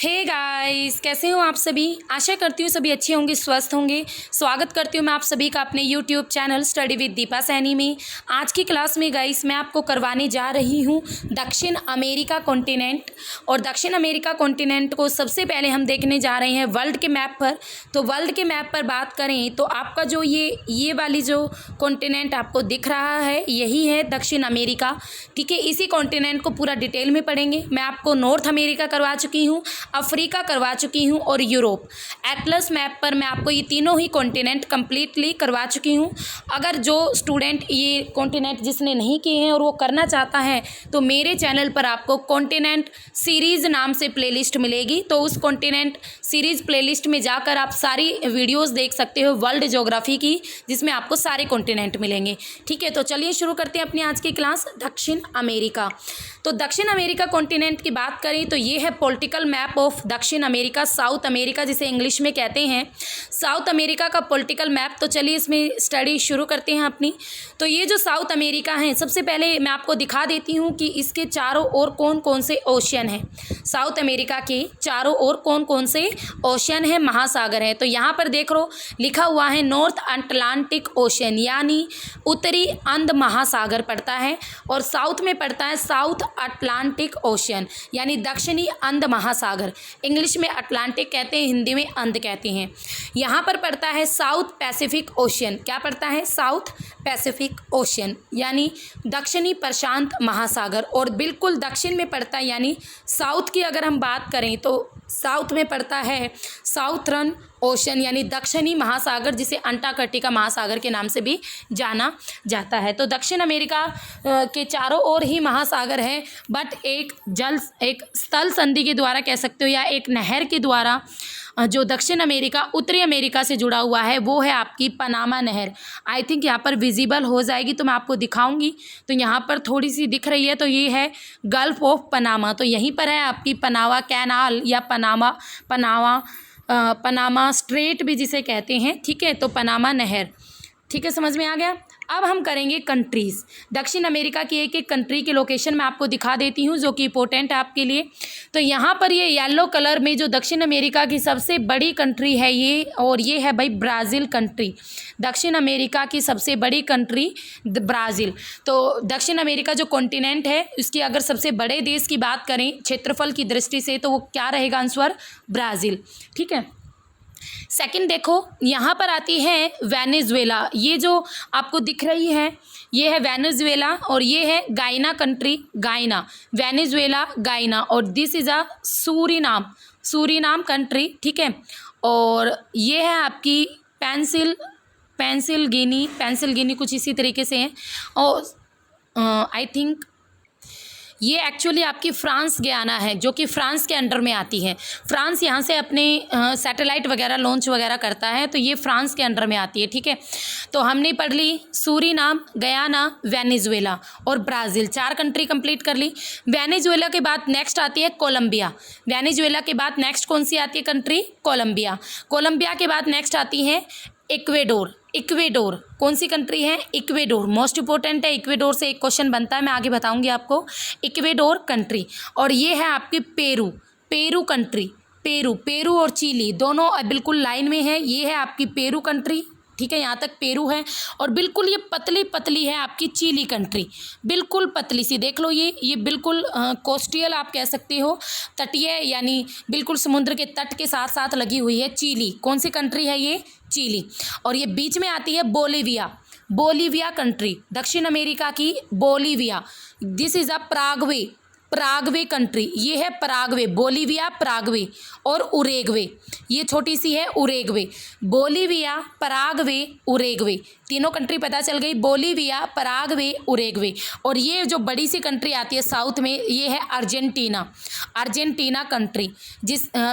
Hey guys, कैसे हो आप सभी। आशा करती हूँ सभी अच्छे होंगे, स्वस्थ होंगे। स्वागत करती हूँ मैं आप सभी का अपने YouTube channel study with Deepa Saini में। आज की क्लास में गाइस मैं आपको करवाने जा रही हूँ दक्षिण अमेरिका कॉन्टिनेंट। और दक्षिण अमेरिका कॉन्टिनेंट को सबसे पहले हम देखने जा रहे हैं वर्ल्ड के मैप पर। तो वर्ल्ड के मैप पर बात करें तो आपका जो ये वाली जो कॉन्टिनेंट आपको दिख रहा है यही है दक्षिण अमेरिका। ठीक है, इसी कॉन्टिनेंट को पूरा डिटेल में पढ़ेंगे। मैं आपको नॉर्थ अमेरिका करवा चुकी हूँ, अफ्रीका करवा चुकी हूँ और यूरोप। एटलस मैप पर मैं आपको ये तीनों ही कॉन्टिनेंट कंप्लीटली करवा चुकी हूँ। अगर जो स्टूडेंट ये कॉन्टिनेंट जिसने नहीं किए हैं और वो करना चाहता है तो मेरे चैनल पर आपको कॉन्टिनेंट सीरीज़ नाम से प्लेलिस्ट मिलेगी। तो उस कॉन्टिनेंट सीरीज़ प्लेलिस्ट में जाकर आप सारी वीडियोस देख सकते हो वर्ल्ड ज्योग्राफी की, जिसमें आपको सारे कॉन्टिनेंट मिलेंगे। ठीक है, तो चलिए शुरू करते हैं अपनी आज की क्लास। दक्षिण अमेरिका। तो दक्षिण अमेरिका कॉन्टिनेंट की बात करें तो ये है पॉलिटिकल मैप ऑफ दक्षिण अमेरिका, साउथ अमेरिका जिसे इंग्लिश में कहते हैं। साउथ अमेरिका का पॉलिटिकल मैप। तो चलिए इसमें स्टडी शुरू करते हैं अपनी। तो ये जो साउथ अमेरिका है, सबसे पहले मैं आपको दिखा देती हूँ कि इसके चारों ओर कौन कौन से ओशियन हैं। साउथ अमेरिका के चारों ओर कौन कौन से ओशियन है, महासागर है। तो यहाँ पर देख लो लिखा हुआ है नॉर्थ अटलांटिक ओशियन, यानी उत्तरी अंध महासागर पड़ता है। और साउथ में पड़ता है साउथ अटलांटिक ओशियन, यानी दक्षिणी अंध महासागर। इंग्लिश में अटलांटिक कहते हैं, हिंदी में अंध कहते हैं। यहाँ पर पड़ता है साउथ पैसिफिक ओशियन। क्या पड़ता है? साउथ पैसिफिक ओशियन, यानी दक्षिणी प्रशांत महासागर। और बिल्कुल दक्षिण में पड़ता है, यानी साउथ की अगर हम बात करें तो साउथ में पड़ता है साउथर्न ओशन, यानी दक्षिणी महासागर, जिसे अंटार्कटिका महासागर के नाम से भी जाना जाता है। तो दक्षिण अमेरिका के चारों ओर ही महासागर है, बट एक स्थल संधि के द्वारा कह सकते हो, या एक नहर के द्वारा जो दक्षिण अमेरिका उत्तरी अमेरिका से जुड़ा हुआ है वो है आपकी पनामा नहर। आई थिंक यहाँ पर विजिबल हो जाएगी तो मैं आपको दिखाऊंगी। तो यहाँ पर थोड़ी सी दिख रही है, तो ये है गल्फ ऑफ पनामा। तो यहीं पर है आपकी पनामा कैनाल या पनामा स्ट्रेट भी जिसे कहते हैं। ठीक है, तो पनामा नहर। ठीक है, समझ में आ गया। अब हम करेंगे कंट्रीज़। दक्षिण अमेरिका की एक एक कंट्री की लोकेशन मैं आपको दिखा देती हूँ जो कि इंपॉर्टेंट है आपके लिए। तो यहाँ पर ये येलो कलर में जो दक्षिण अमेरिका की सबसे बड़ी कंट्री है ये, और ये है भाई ब्राज़ील कंट्री। दक्षिण अमेरिका की सबसे बड़ी कंट्री ब्राज़ील। तो दक्षिण अमेरिका जो कॉन्टिनेंट है उसकी अगर सबसे बड़े देश की बात करें क्षेत्रफल की दृष्टि से तो वो क्या रहेगा आंसर? ब्राज़ील। ठीक है। सेकंड देखो, यहाँ पर आती है वेनेजुएला। ये जो आपको दिख रही है ये है वेनेजुएला, और ये है गायना कंट्री, गायना, वेनेजुएला गायना। और this is a Suriname country. ठीक है, और ये है आपकी पेंसिल गिनी कुछ इसी तरीके से है। और आई थिंक ये एक्चुअली आपकी फ्रांस गयाना है, जो कि फ्रांस के अंडर में आती है। फ्रांस यहाँ से अपने सैटेलाइट वगैरह लॉन्च वगैरह करता है, तो ये फ्रांस के अंडर में आती है। ठीक है, तो हमने पढ़ ली सूरीनाम, गयाना, वेनेजुएला और ब्राज़ील, 4 कंट्री कंप्लीट कर ली। वेनेजुएला के बाद नेक्स्ट आती है कोलंबिया। वेनेजुएला के बाद नेक्स्ट कौन सी आती है कंट्री? कोलंबिया। कोलंबिया के बाद नेक्स्ट आती है इक्वेडोर। कौन सी कंट्री है? इक्वेडोर। मोस्ट इंपॉर्टेंट है, इक्वेडोर से एक क्वेश्चन बनता है, मैं आगे बताऊंगी आपको। इक्वेडोर कंट्री। और ये है आपकी पेरू कंट्री। पेरू और चिली दोनों बिल्कुल लाइन में है। ये है आपकी पेरू कंट्री। ठीक है, यहाँ तक पेरू है। और बिल्कुल ये पतली है आपकी चिली कंट्री, बिल्कुल पतली सी। देख लो ये बिल्कुल कोस्टियल आप कह सकते हो, तटीय, यानी बिल्कुल समुद्र के तट के साथ साथ लगी हुई है चिली। कौन सी कंट्री है ये? चिली। और ये बीच में आती है बोलीविया कंट्री, दक्षिण अमेरिका की Bolivia. This is a Paraguay country. ये है पराग्वे, बोलीविया, पराग्वे और उरेग्वे। ये छोटी सी है उरेग्वे। बोलीविया, पराग्वे, उरेग्वे, तीनों कंट्री पता चल गई। Bolivia, Paraguay, Uruguay. और ये जो बड़ी सी कंट्री आती है साउथ में, ये है अर्जेंटीना कंट्री।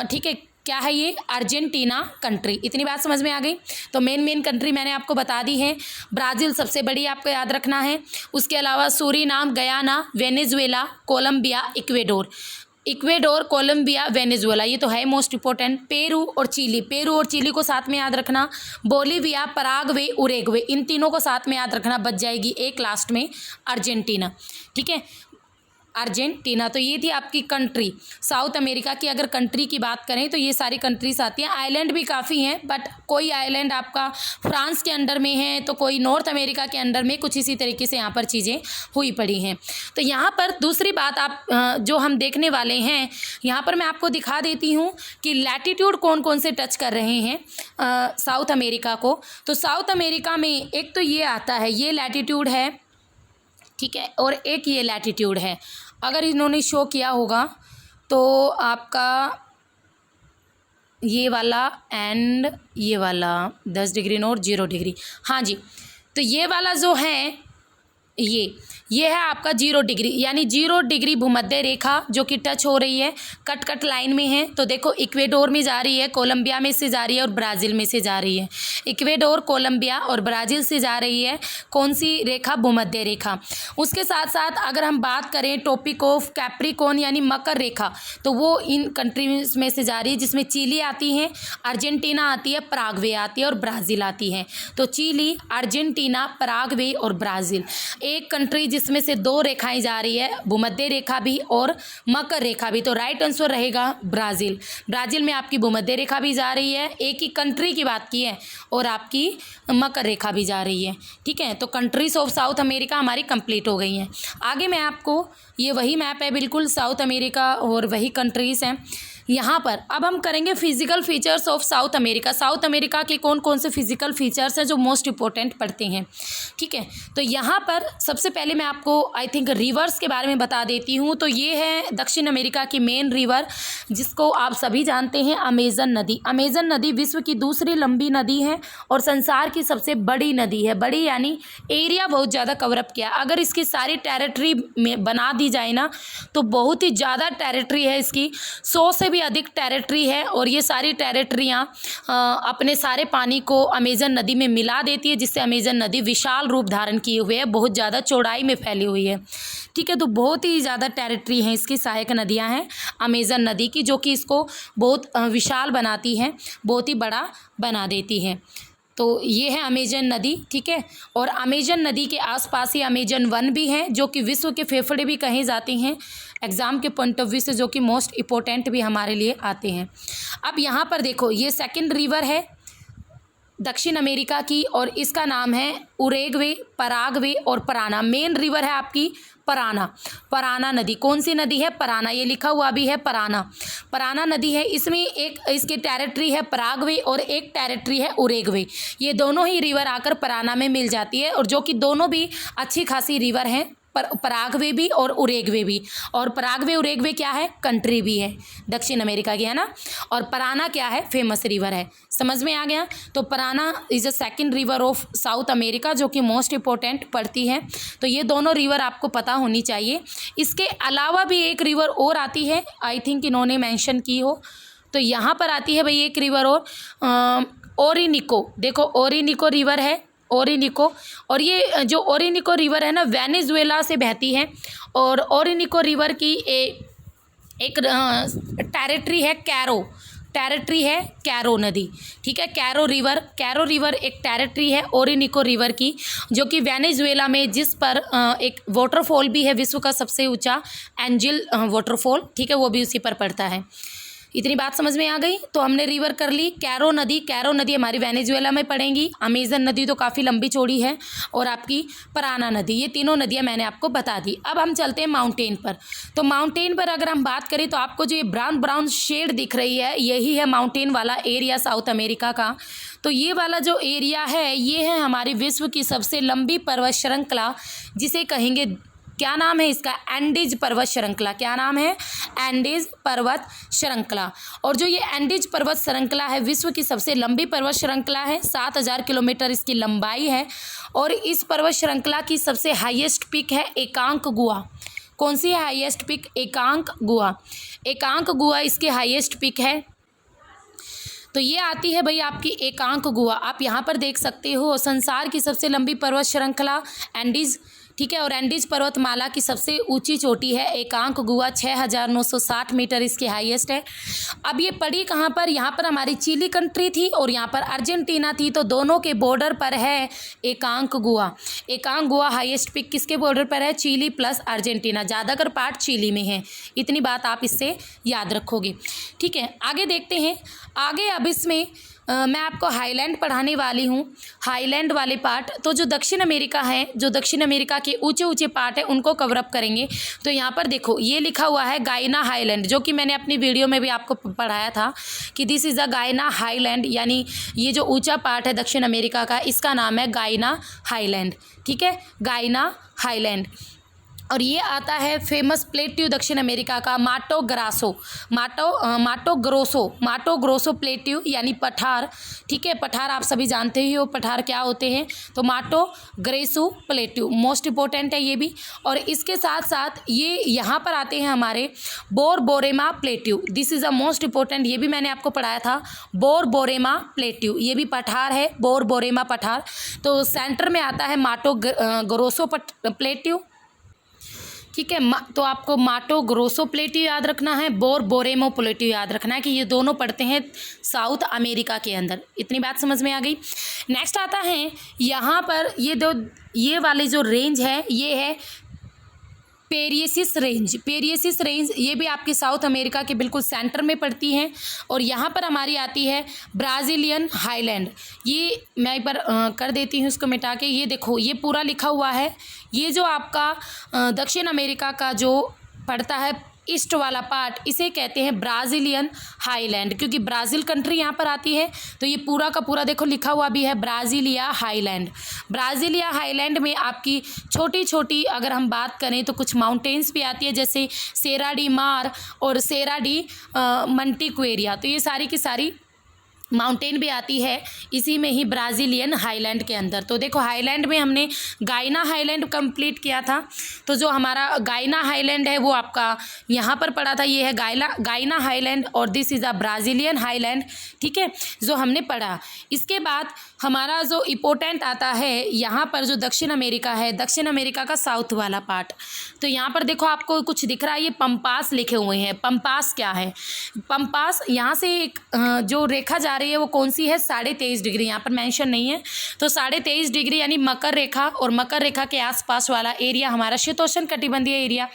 ठीक है, क्या है ये? Argentina country. इतनी बात समझ में आ गई। तो मेन कंट्री मैंने आपको बता दी है। ब्राज़ील सबसे बड़ी आपको याद रखना है। उसके अलावा Suriname, Guyana, Venezuela, Colombia, Ecuador, Colombia, Venezuela, ये तो है मोस्ट इंपॉर्टेंट। पेरू और चिली को साथ में याद रखना। बोलीविया, पराग्वे, उरेग्वे, इन तीनों को साथ में याद रखना। बच जाएगी एक लास्ट में अर्जेंटीना। ठीक है, अर्जेंटीना। तो ये थी आपकी कंट्री साउथ अमेरिका की। अगर कंट्री की बात करें तो ये सारी कंट्रीज आती हैं। आइलैंड भी काफ़ी हैं, बट कोई आइलैंड आपका फ्रांस के अंडर में है तो कोई नॉर्थ अमेरिका के अंडर में, कुछ इसी तरीके से यहाँ पर चीज़ें हुई पड़ी हैं। तो यहाँ पर दूसरी बात आप जो हम देखने वाले हैं, यहाँ पर मैं आपको दिखा देती हूँ कि लैटिट्यूड कौन कौन से टच कर रहे हैं साउथ अमेरिका को। तो साउथ अमेरिका में एक तो ये आता है, ये लैटिट्यूड है, ठीक है, और एक ये लैटिट्यूड है। अगर इन्होंने शो किया होगा तो आपका ये वाला एंड ये वाला 10 डिग्री नॉर्थ 0 डिग्री, हाँ जी। तो ये वाला जो है ये है आपका 0 डिग्री, यानी 0 डिग्री भूमध्य रेखा जो कि टच हो रही है, कट कट लाइन में है। तो देखो इक्वेडोर में जा रही है, कोलंबिया में से जा रही है और ब्राज़ील में से जा रही है। इक्वेडोर, कोलंबिया और ब्राज़ील से जा रही है कौन सी रेखा? भूमध्य रेखा। उसके साथ साथ अगर हम बात करें टॉपिक ऑफ कैप्रिकॉर्न यानी मकर रेखा, तो वो इन कंट्रीज में से जा रही है, जिसमें चिली आती है, अर्जेंटीना आती है, पराग्वे आती है और ब्राज़ील आती है। तो चिली, अर्जेंटीना, पराग्वे और ब्राज़ील, एक कंट्री जिसमें से 2 रेखाएं जा रही है, भूमध्य रेखा भी और मकर रेखा भी। तो राइट आंसर रहेगा ब्राज़ील। ब्राज़ील में आपकी भूमध्य रेखा भी जा रही है, एक ही कंट्री की बात की है, और आपकी मकर रेखा भी जा रही है, ठीक है। तो कंट्रीज ऑफ साउथ अमेरिका हमारी कंप्लीट हो गई हैं। आगे मैं आपको, ये वही मैप है बिल्कुल, साउथ अमेरिका और वही कंट्रीज़ हैं। यहाँ पर अब हम करेंगे physical features of south America. South America के कौन कौन से फिजिकल फीचर्स हैं जो मोस्ट इंपॉर्टेंट पड़ते हैं, ठीक है। तो यहाँ पर सबसे पहले मैं आपको आई थिंक रिवर्स के बारे में बता देती हूँ। तो ये है दक्षिण अमेरिका की मेन रिवर, जिसको आप सभी जानते हैं, अमेजन नदी। अमेजन नदी विश्व की दूसरी लंबी नदी है और संसार की सबसे बड़ी नदी है। बड़ी यानी एरिया बहुत ज़्यादा कवरअप किया। अगर इसकी सारी टेरिटरी में बना दी जाए ना तो बहुत ही ज़्यादा टेरिटरी है इसकी, 100 से अधिक टेरिटरी है। और ये सारी टेरिटरियाँ अपने सारे पानी को अमेजन नदी में मिला देती है, जिससे अमेजन नदी विशाल रूप धारण किए हुए है, बहुत ज़्यादा चौड़ाई में फैली हुई है, ठीक है। तो बहुत ही ज़्यादा टेरिटरी हैं इसकी, सहायक नदियाँ हैं अमेजन नदी की, जो कि इसको बहुत विशाल बनाती हैं, बहुत ही बड़ा बना देती हैं। तो ये है अमेजन नदी, ठीक है। और अमेजन नदी के आसपास ही अमेजन वन भी हैं, जो कि विश्व के फेफड़े भी कहे जाते हैं एग्ज़ाम के पॉइंट ऑफ व्यू से, जो कि मोस्ट इम्पोर्टेंट भी हमारे लिए आते हैं। अब यहाँ पर देखो, ये सेकंड रिवर है दक्षिण अमेरिका की और इसका नाम है उरेग्वे, पराग्वे और पराना। मेन रिवर है आपकी पराना नदी। कौन सी नदी है? पराना, ये लिखा हुआ भी है पराना नदी है। इसमें एक इसकी टेरिटरी है पराग्वे और एक टेरिटरी है उरेग्वे। ये दोनों ही रिवर आकर पराना में मिल जाती है, और जो कि दोनों भी अच्छी खासी रिवर हैं, पराग्वे भी और उरेग्वे भी। और पराग्वे उरेग्वे क्या है? कंट्री भी है दक्षिण अमेरिका की, है ना। और पराना क्या है? फेमस रिवर है। समझ में आ गया? तो Parana is a second river of south America, जो कि मोस्ट इंपॉर्टेंट पड़ती है। तो ये दोनों रिवर आपको पता होनी चाहिए। इसके अलावा भी एक रिवर और आती है, आई थिंक इन्होंने मेंशन की हो। तो यहाँ पर आती है भाई एक रिवर और ओरिनिको। देखो ओरिनिको रिवर है, ओरिनिको। और ये जो ओरिनिको रिवर है ना, वेनेजुएला से बहती है। और ओरिनिको रिवर की एक टेरिटरी है कैरो नदी, ठीक है। कैरो रिवर एक टेरिटरी है ओरिनिको रिवर की, जो कि वेनेजुएला में, जिस पर एक वाटरफॉल भी है विश्व का सबसे ऊंचा एंजल वाटरफॉल, ठीक है, वो भी उसी पर पड़ता है। इतनी बात समझ में आ गई। तो हमने रिवर कर ली। कैरो नदी हमारी वेनेजुएला में पड़ेंगी। अमेजन नदी तो काफ़ी लंबी चौड़ी है, और आपकी पराना नदी, ये तीनों नदियां मैंने आपको बता दी। अब हम चलते हैं माउंटेन पर। तो माउंटेन पर अगर हम बात करें तो आपको जो ये ब्राउन शेड दिख रही है, यही है माउंटेन वाला एरिया साउथ अमेरिका का। तो ये वाला जो एरिया है, ये है हमारी विश्व की सबसे लंबी पर्वत श्रृंखला, जिसे कहेंगे, क्या नाम है इसका? एंडीज पर्वत श्रृंखला। क्या नाम है? एंडीज पर्वत श्रृंखला। और जो ये एंडीज पर्वत श्रृंखला है, विश्व की सबसे लंबी पर्वत श्रृंखला है। 7000 किलोमीटर इसकी लंबाई है। और इस पर्वत श्रृंखला की सबसे हाईएस्ट पिक है एकांक गुहा। कौन सी है हाईएस्ट पिक? एकांक गुहा इसकी हाईएस्ट पिक है। तो ये आती है भाई आपकी एकांक गुहा। आप यहाँ पर देख सकते हो, संसार की सबसे लंबी पर्वत श्रृंखला एंडीज, ठीक है। और एंडीज पर्वतमाला की सबसे ऊंची चोटी है एकांकगुआ, 6960 मीटर इसकी हाईएस्ट है। अब ये पड़ी कहाँ पर, यहाँ पर हमारी चिली कंट्री थी और यहाँ पर अर्जेंटीना थी, तो दोनों के बॉर्डर पर है एकांकगुआ। एकांकगुआ हाईएस्ट पिक किसके बॉर्डर पर है, चिली प्लस अर्जेंटीना, ज़्यादातर पार्ट चिली में है। इतनी बात आप इससे याद रखोगे, ठीक है। आगे देखते हैं। आगे अब इसमें मैं आपको हाईलैंड पढ़ाने वाली हूँ, हाईलैंड वाले पार्ट। तो जो दक्षिण अमेरिका है, जो दक्षिण अमेरिका के ऊंचे ऊंचे पार्ट है उनको कवर अप करेंगे। तो यहाँ पर देखो ये लिखा हुआ है गायना हाईलैंड, जो कि मैंने अपनी वीडियो में भी आपको पढ़ाया था कि दिस इज़ अ गायना हाईलैंड, यानी ये जो ऊंचा पार्ट है दक्षिण अमेरिका का, इसका नाम है गायना हाईलैंड, ठीक है, गायना हाईलैंड। और ये आता है फेमस प्लेट्यू दक्षिण अमेरिका का माटो ग्रोसो प्लेट्यू, यानी पठार, ठीक है। पठार आप सभी जानते ही हो पठार क्या होते हैं, तो माटो ग्रेसो प्लेट्यू मोस्ट इंपॉर्टेंट है ये भी। और इसके साथ साथ ये यहाँ पर आते हैं हमारे Borborema plateau, this is a most important, ये भी मैंने आपको पढ़ाया था, बोरबोरेमा प्लेट्यू, ये भी पठार है, बोरबोरेमा पठार। तो सेंटर में आता है माटो ग्रोसो प्लेट्यू, ठीक है। तो आपको माटो ग्रोसो प्लेट्यू याद रखना है, बोरबोरेमो प्लेट्यू याद रखना है कि ये दोनों पड़ते हैं साउथ अमेरिका के अंदर। इतनी बात समझ में आ गई। नेक्स्ट आता है यहाँ पर ये वाली जो रेंज है ये है पेरियसिस रेंज, ये भी आपके साउथ अमेरिका के बिल्कुल सेंटर में पड़ती है। और यहाँ पर हमारी आती है ब्राज़ीलियन हाईलैंड, ये मैं एक बार कर देती हूँ इसको मिटा के। ये देखो ये पूरा लिखा हुआ है, ये जो आपका दक्षिण अमेरिका का जो पड़ता है ईस्ट वाला पार्ट, इसे कहते हैं ब्राज़ीलियन हाईलैंड, क्योंकि ब्राज़ील कंट्री यहाँ पर आती है। तो ये पूरा का पूरा देखो लिखा हुआ भी है ब्राज़ीलिया हाईलैंड। ब्राज़ीलिया हाईलैंड में आपकी छोटी छोटी अगर हम बात करें तो कुछ माउंटेन्स भी आती है, जैसे सेरा डी मार और सेरा डी मंटिक्वेरिया, तो ये सारी की सारी माउंटेन भी आती है इसी में ही ब्राज़ीलियन हाईलैंड के अंदर। तो देखो हाईलैंड में हमने गायना हाईलैंड कंप्लीट किया था, तो जो हमारा गायना हाईलैंड है वो आपका यहाँ पर पड़ा था, ये है गायना हाईलैंड और this is a Brazilian highland, ठीक है, जो हमने पढ़ा। इसके बाद हमारा जो इम्पोर्टेंट आता है यहाँ पर जो दक्षिण अमेरिका है, दक्षिण अमेरिका का साउथ वाला पार्ट। तो यहाँ पर देखो आपको कुछ दिख रहा है, ये पंपास लिखे हुए हैं। पंपास क्या है, पंपास यहाँ से एक जो रेखा जा रही है वो कौन सी है, 23.5 डिग्री, यहाँ पर मेंशन नहीं है। तो 23.5 डिग्री यानी मकर रेखा, और मकर रेखा के आसपास वाला एरिया हमारा शीतोष्ण कटिबंधीय एरिया।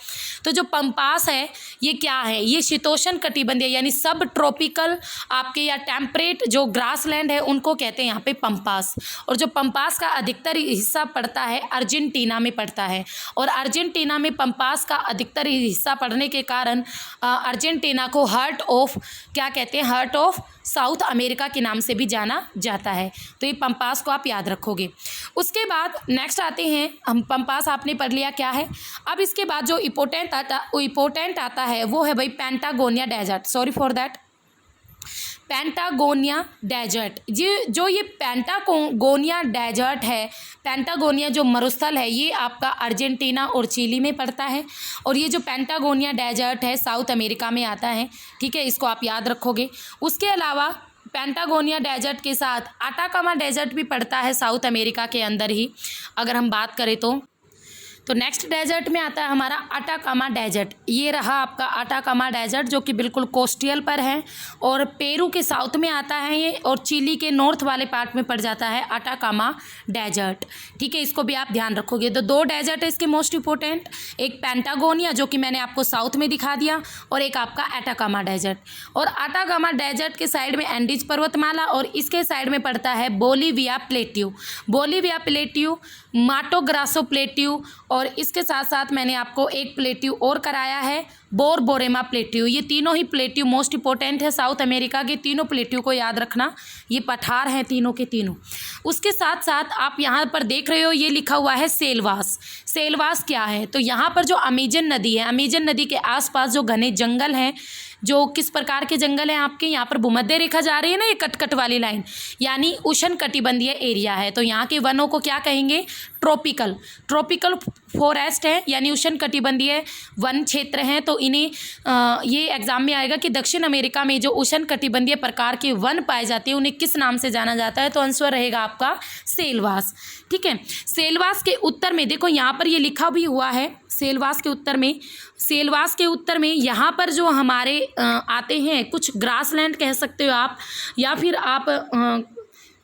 तो जो पंपास है ये क्या है, ये शीतोष्ण कटिबंधीय यानी सब ट्रॉपिकल आपके या टेम्परेट जो ग्रास लैंड है उनको कहते हैं यहाँ पे पंपास। और जो पंपास का अधिकतर हिस्सा पड़ता है अर्जेंटीना में पड़ता है, और अर्जेंटीना में पंपास का अधिकतर हिस्सा पड़ने के कारण अर्जेंटीना को हार्ट ऑफ क्या कहते हैं, हार्ट ऑफ साउथ अमेरिका के नाम से भी जाना जाता है। तो ये पंपास को आप याद रखोगे। उसके बाद नेक्स्ट आते हैं हम, पंपास आपने पढ़ लिया क्या है। अब इसके बाद जो इम्पोर्टेंट आता है वो है भाई Patagonia desert, sorry for that, Patagonia desert. जो ये पेंटागोनिया डेजर्ट है, पेंटागोनिया जो मरुस्थल है ये आपका अर्जेंटीना और चिली में पड़ता है, और ये जो पेंटागोनिया डेजर्ट है साउथ अमेरिका में आता है, ठीक है, इसको आप याद रखोगे। उसके अलावा पेंटागोनिया डेजर्ट के साथ अटाकामा डेजर्ट भी पड़ता है साउथ अमेरिका के अंदर ही अगर हम बात करें तो नेक्स्ट डेजर्ट में आता है हमारा अटाकामा डेजर्ट। ये रहा आपका अटाकामा डेजर्ट जो कि बिल्कुल कोस्टियल पर है, और पेरू के साउथ में आता है ये, और चिली के नॉर्थ वाले पार्ट में पड़ जाता है अटाकामा डेजर्ट, ठीक है, इसको भी आप ध्यान रखोगे। तो 2 डेजर्ट है इसके मोस्ट इंपॉर्टेंट, एक पेंटागोनिया जो कि मैंने आपको साउथ में दिखा दिया, और एक आपका अटाकामा डेजर्ट। और अटाकामा डेजर्ट के साइड में एंडीज पर्वतमाला, और इसके साइड में पड़ता है बोलीविया प्लेट्यू, माटो ग्रासो प्लेट्यू, और इसके साथ साथ मैंने आपको एक प्लेट्यू और कराया है बोरबोरेमा प्लेट्यू। ये तीनों ही प्लेट्यू मोस्ट इंपॉर्टेंट है साउथ अमेरिका के, तीनों प्लेट्यू को याद रखना, ये पठार हैं तीनों के तीनों। उसके साथ साथ आप यहाँ पर देख रहे हो ये लिखा हुआ है सेलवास क्या है, तो यहाँ पर जो अमेजन नदी है, अमेजन नदी के आसपास जो घने जंगल हैं, जो किस प्रकार के जंगल हैं आपके, यहाँ पर भूमध्य रेखा जा रही है ना, ये कट वाली लाइन, यानी उष्ण कटिबंधीय एरिया है। तो यहाँ के वनों को क्या कहेंगे, ट्रॉपिकल फॉरेस्ट है, यानी उष्णकटिबंधीय वन क्षेत्र हैं। तो इन्हें ये एग्जाम में आएगा कि दक्षिण अमेरिका में जो उष्णकटिबंधीय प्रकार के वन पाए जाते हैं उन्हें किस नाम से जाना जाता है। तो आंसर रहेगा आपका सेलवास। ठीक है, सेलवास के उत्तर में देखो यहाँ पर ये लिखा भी हुआ है, सेलवास के उत्तर में यहाँ पर जो हमारे आते हैं कुछ ग्रासलैंड कह सकते हो आप, या फिर आप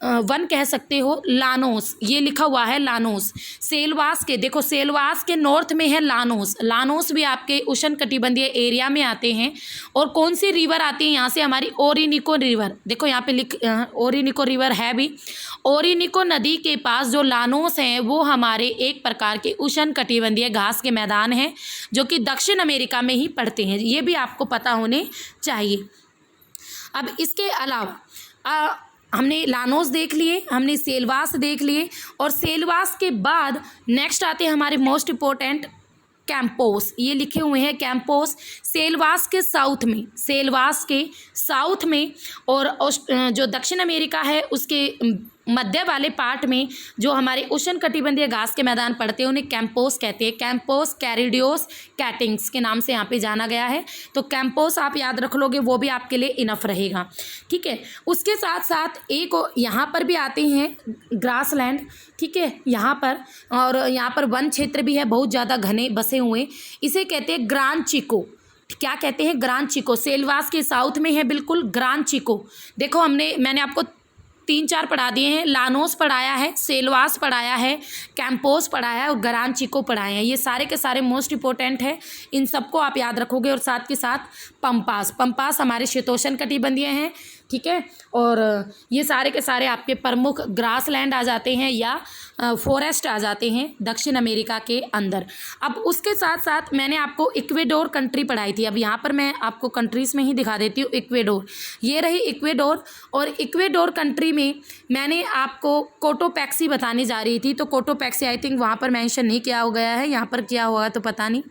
वन कह सकते हो, लानोस, ये लिखा हुआ है लानोस। सेलवास के देखो, सेलवास के नॉर्थ में है लानोस भी आपके उष्णकटिबंधीय एरिया में आते हैं। और कौन सी रिवर आती है यहाँ से, हमारी ओरिनिको रिवर। देखो यहाँ पे ओरिनिको रिवर है भी। ओरिनिको नदी के पास जो लानोस हैं वो हमारे एक प्रकार के उष्णकटिबंधीय घास के मैदान हैं जो कि दक्षिण अमेरिका में ही पड़ते हैं, ये भी आपको पता होने चाहिए। अब इसके अलावा हमने लानोस देख लिए, हमने सेलवास देख लिए, और सेलवास के बाद नेक्स्ट आते हैं हमारे मोस्ट इम्पोर्टेंट कैंपोस। ये लिखे हुए हैं कैंपोस, सेलवास के साउथ में और जो दक्षिण अमेरिका है उसके मध्य वाले पार्ट में जो हमारे उष्णकटिबंधीय घास के मैदान पड़ते हैं उन्हें कैंपोस कहते हैं। कैंपोस कैरिडियोस कैटिंग्स के नाम से यहाँ पे जाना गया है। तो कैंपोस आप याद रख लोगे, वो भी आपके लिए इनफ रहेगा। ठीक है, उसके साथ साथ एक यहाँ पर भी आते हैं ग्रासलैंड। ठीक है, यहाँ पर, और यहाँ पर वन क्षेत्र भी है बहुत ज़्यादा घने बसे हुए, इसे कहते हैं ग्रान चिको। क्या कहते हैं, ग्रान चिको। सेलवास के साउथ में है बिल्कुल ग्रान चिको। देखो मैंने आपको 3-4 पढ़ा दिए हैं, लानोस पढ़ाया है, सेलवास पढ़ाया है, कैंपोस पढ़ाया है और ग्रान चिको पढ़ाए हैं। ये सारे के सारे मोस्ट इंपॉर्टेंट है, इन सबको आप याद रखोगे। और साथ के साथ पंपास हमारे शीतोष्णकटिबंधीय हैं। ठीक है, और ये सारे के सारे आपके प्रमुख ग्रासलैंड आ जाते हैं या फॉरेस्ट आ जाते हैं दक्षिण अमेरिका के अंदर। अब उसके साथ साथ मैंने आपको इक्वेडोर कंट्री पढ़ाई थी। अब यहाँ पर मैं आपको कंट्रीज़ में ही दिखा देती हूँ। इक्वेडोर, ये रही इक्वेडोर, और इक्वेडोर कंट्री में मैंने आपको कोटोपैक्सी बताने जा रही थी। तो कोटोपैक्सी आई थिंक वहाँ पर मेंशन नहीं किया हो गया है, यहाँ पर किया हुआ तो पता नहीं।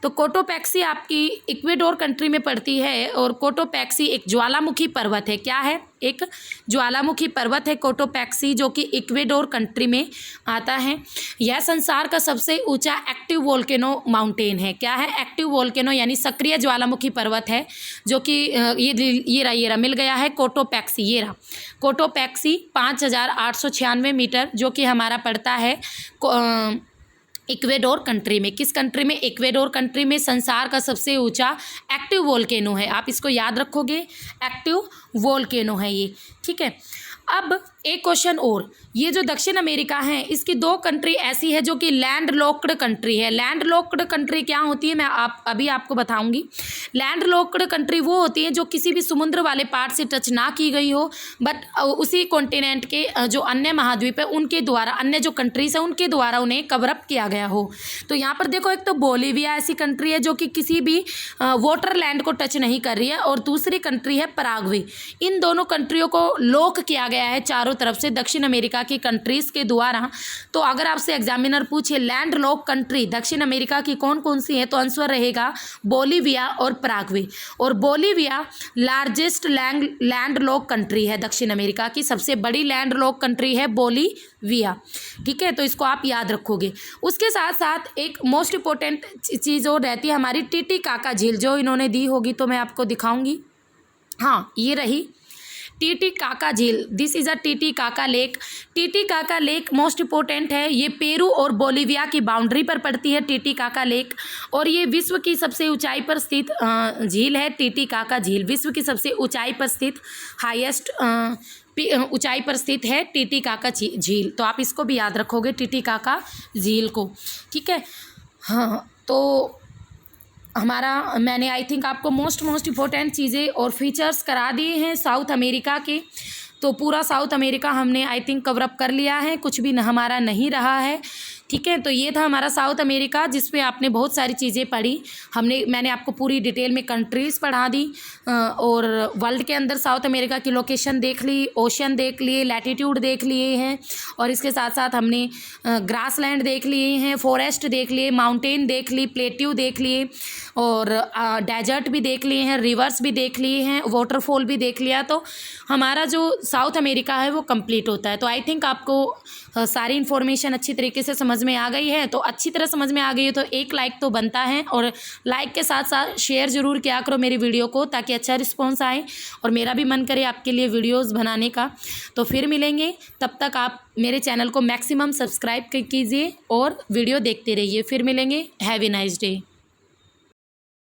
तो कोटोपैक्सी आपकी इक्वेडोर कंट्री में पड़ती है, और कोटोपैक्सी एक ज्वालामुखी पर्वत है। क्या है, एक ज्वालामुखी पर्वत है कोटोपैक्सी, जो कि इक्वेडोर कंट्री में आता है। यह संसार का सबसे ऊंचा एक्टिव वोल्केनो माउंटेन है। क्या है, एक्टिव वोल्केनो यानी सक्रिय ज्वालामुखी पर्वत है, जो कि ये रहा मिल गया है कोटोपैक्सी। ये रहा कोटोपैक्सी 5896 मीटर, जो कि हमारा पड़ता है इक्वेडोर कंट्री में। किस कंट्री में, इक्वेडोर कंट्री में संसार का सबसे ऊंचा एक्टिव वोल्केनो है। आप इसको याद रखोगे, एक्टिव वोल्केनो है ये। ठीक है, अब एक क्वेश्चन और, ये जो दक्षिण अमेरिका है इसकी 2 कंट्री ऐसी है जो कि लैंड लॉक्ड कंट्री है। लैंड लॉक्ड कंट्री क्या होती है, मैं अभी आपको बताऊंगी। लैंड लॉक्ड कंट्री वो होती है जो किसी भी समुद्र वाले पार्ट से टच ना की गई हो, बट उसी कॉन्टिनेंट के जो अन्य महाद्वीप है उनके द्वारा, अन्य जो कंट्रीज है उनके द्वारा उन्हें कवर अप किया गया हो। तो यहाँ पर देखो, एक तो बोलीविया ऐसी कंट्री है जो कि किसी भी वाटर लैंड को टच नहीं कर रही है, और दूसरी कंट्री है पराग्वे। इन दोनों कंट्रियों को लॉक किया गया है चारों तरफ से दक्षिण अमेरिका की कंट्रीज के द्वारा। तो अगर आपसे एग्जामिनर पूछे लैंड लॉक कंट्री दक्षिण अमेरिका की कौन कौन सी है, तो आंसर रहेगा बोलीविया और पराग्वे। और Bolivia largest land lock country है दक्षिण अमेरिका की, सबसे बड़ी लैंड लॉक कंट्री है बोलीविया। ठीक है, तो इसको आप याद रखोगे। उसके साथ साथ एक मोस्ट इंपॉर्टेंट चीज़ और रहती है हमारी टीटीकाका झील, जो इन्होंने दी होगी तो मैं आपको दिखाऊंगी। हाँ, ये रही टीटीकाका झील। This is a Titicaca lake. Titicaca lake most important है, ये पेरू और बोलीविया की बाउंड्री पर पड़ती है टीटीकाका लेक, और ये विश्व की सबसे ऊंचाई पर स्थित झील है। टीटीकाका झील विश्व की सबसे ऊंचाई पर स्थित हाईएस्ट ऊंचाई पर स्थित है टीटीकाका झील। तो आप इसको भी याद रखोगे, टीटीकाका झील को। ठीक है, हाँ, तो हमारा मैंने आई थिंक आपको मोस्ट इंपॉर्टेंट चीज़ें और फीचर्स करा दिए हैं साउथ अमेरिका के। तो पूरा साउथ अमेरिका हमने आई थिंक कवर अप कर लिया है, कुछ भी हमारा नहीं रहा है। ठीक ठीक है। तो ये था हमारा साउथ अमेरिका, जिस पे आपने बहुत सारी चीज़ें पढ़ी। मैंने आपको पूरी डिटेल में कंट्रीज़ पढ़ा दी और वर्ल्ड के अंदर साउथ अमेरिका की लोकेशन देख ली, ओशन देख लिए, लैटिट्यूड देख लिए हैं, और इसके साथ साथ हमने ग्रासलैंड देख लिए हैं, फॉरेस्ट देख लिए, माउंटेन देख ली, प्लेट्यू देख लिए, और डेजर्ट भी देख लिए हैं, रिवर्स भी देख लिए हैं, वाटरफॉल भी देख लिया। तो हमारा जो साउथ अमेरिका है वो कंप्लीट होता है। तो आई थिंक आपको सारी इन्फॉर्मेशन अच्छी तरीके से समझ में आ गई है। तो अच्छी तरह समझ में आ गई है तो एक लाइक तो बनता है, और लाइक के साथ साथ शेयर ज़रूर किया करो मेरी वीडियो को, ताकि अच्छा रिस्पॉन्स आए और मेरा भी मन करे आपके लिए वीडियोस बनाने का। तो फिर मिलेंगे, तब तक आप मेरे चैनल को मैक्सिमम सब्सक्राइब कीजिए और वीडियो देखते रहिए। फिर मिलेंगे। Have a nice day.